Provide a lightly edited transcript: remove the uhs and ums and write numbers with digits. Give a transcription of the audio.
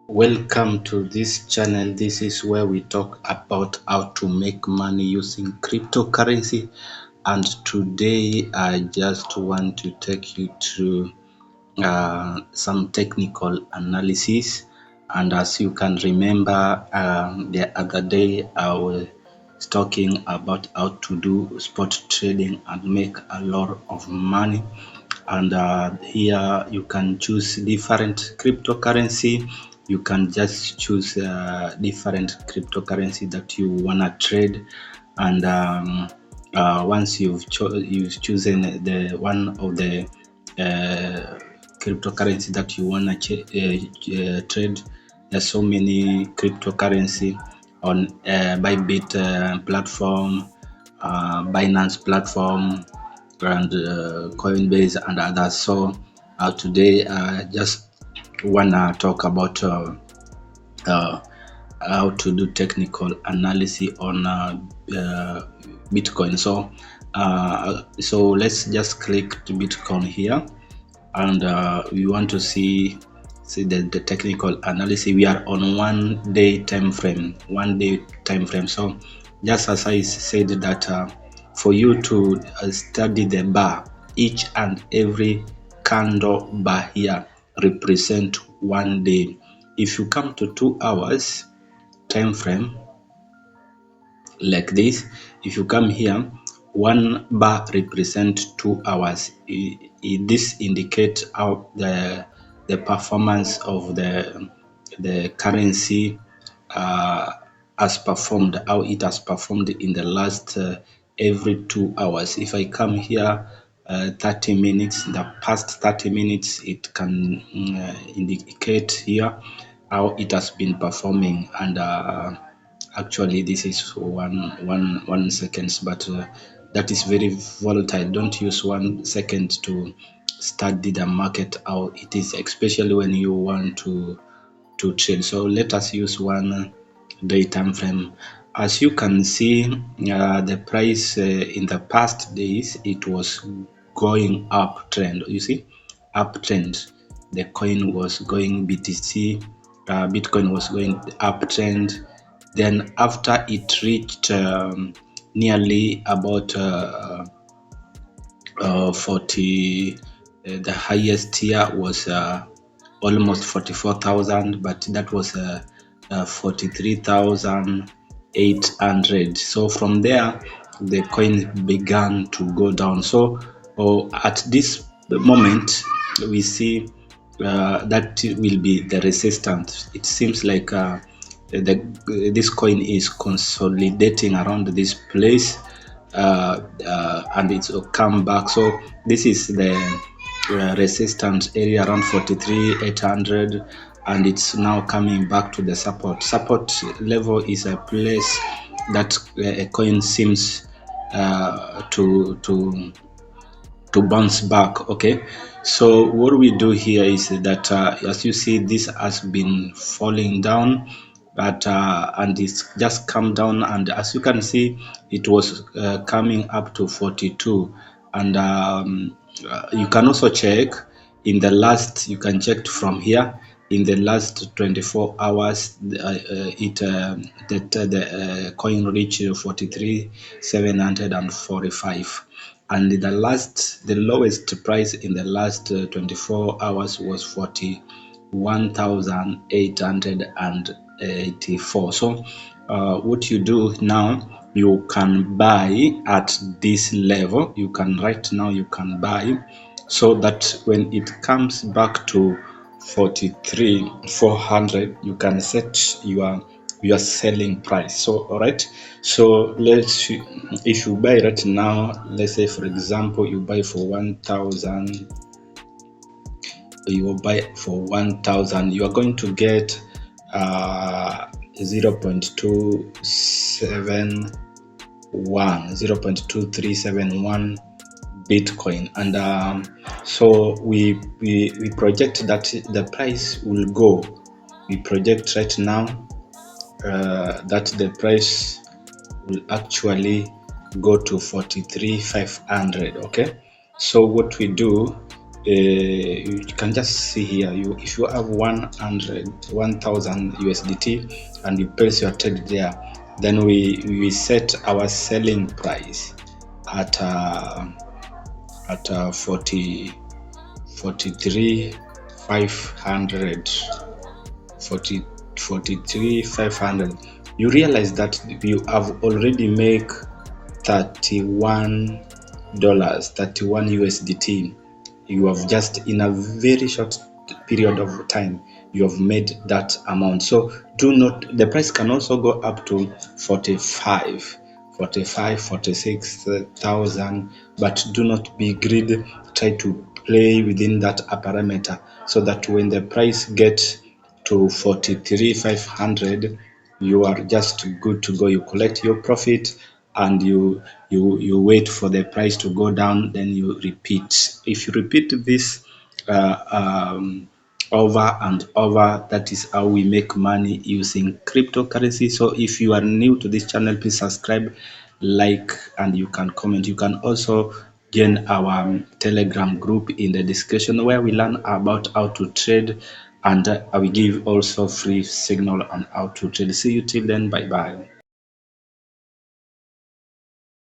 Welcome to this channel. This is where we talk about how to make money using cryptocurrency. And today I just want to take you through some technical analysis. And as you can remember, the other day I was talking about how to do spot trading and make a lot of money. And here you can choose different cryptocurrency. You can just choose different cryptocurrency that you wanna trade, and once you've chosen the one of the cryptocurrency that you wanna trade. There's so many cryptocurrency on Bybit platform, Binance platform, and Coinbase and others. So today I just wanna talk about uh, how to do technical analysis on Bitcoin. So let's just click to Bitcoin here, and we want to see the technical analysis. We are on 1 day time frame. So just as I said that for you to study the bar, each and every candle bar here represent 1 day. If you come to 2 hours time frame like this, if you come here, one bar represent 2 hours. This indicates how the performance of the currency has performed, how it has performed in the last every 2 hours. If I come here 30 minutes, the past 30 minutes, it can indicate here how it has been performing. And actually this is one seconds, but that is very volatile. Don't use 1 second to study the market how it is, especially when you want to trade. So let us use 1 day time frame. As you can see, the price in the past days, it was going uptrend. You see, uptrend. The coin was going BTC, Bitcoin was going uptrend. Then after it reached nearly about 40, the highest tier was almost 44,000, but that was 43,800. So from there, the coin began to go down. So at this moment, we see that will be the resistance. It seems like this coin is consolidating around this place, and it's come back. So this is the resistance area around 43,800, and it's now coming back to the support level. Is a place that a coin seems to bounce back. Okay, so what we do here is that as you see, this has been falling down, but and it's just come down, and as you can see, it was coming up to 42. And you can also check in the last, you can check from here in the last 24 hours, the coin reached 43,745, and the lowest price in the last 24 hours was 41,884. So what you do now, you can buy at this level. You can right now, you can buy, so that when it comes back to 43,400, you can set your selling price. So all right, so if you buy right now, let's say for example you buy for 1,000, you will buy for 1,000, you are going to get 0.2371 Bitcoin. And so we project that the price will go. We project right now that the price will actually go to 43,500. Okay, so what we do you can just see here, if you have 1000 USDT and you place your trade there, then we set our selling price at 43,500. 43,500. You realize that you have already make $31, 31 USDT. You have just, in a very short period of time, you have made that amount. So do not, the price can also go up to 46,000, but do not be greedy. Try to play within that parameter, so that when the price gets to 43,500, you are just good to go. You collect your profit and you wait for the price to go down, then you repeat. If you repeat this over and over, that is how we make money using cryptocurrency. So if you are new to this channel, please subscribe, like, and you can comment. You can also join our Telegram group in the description, where we learn about how to trade, and I will give also free signal on how to trade. See you till then. Bye bye.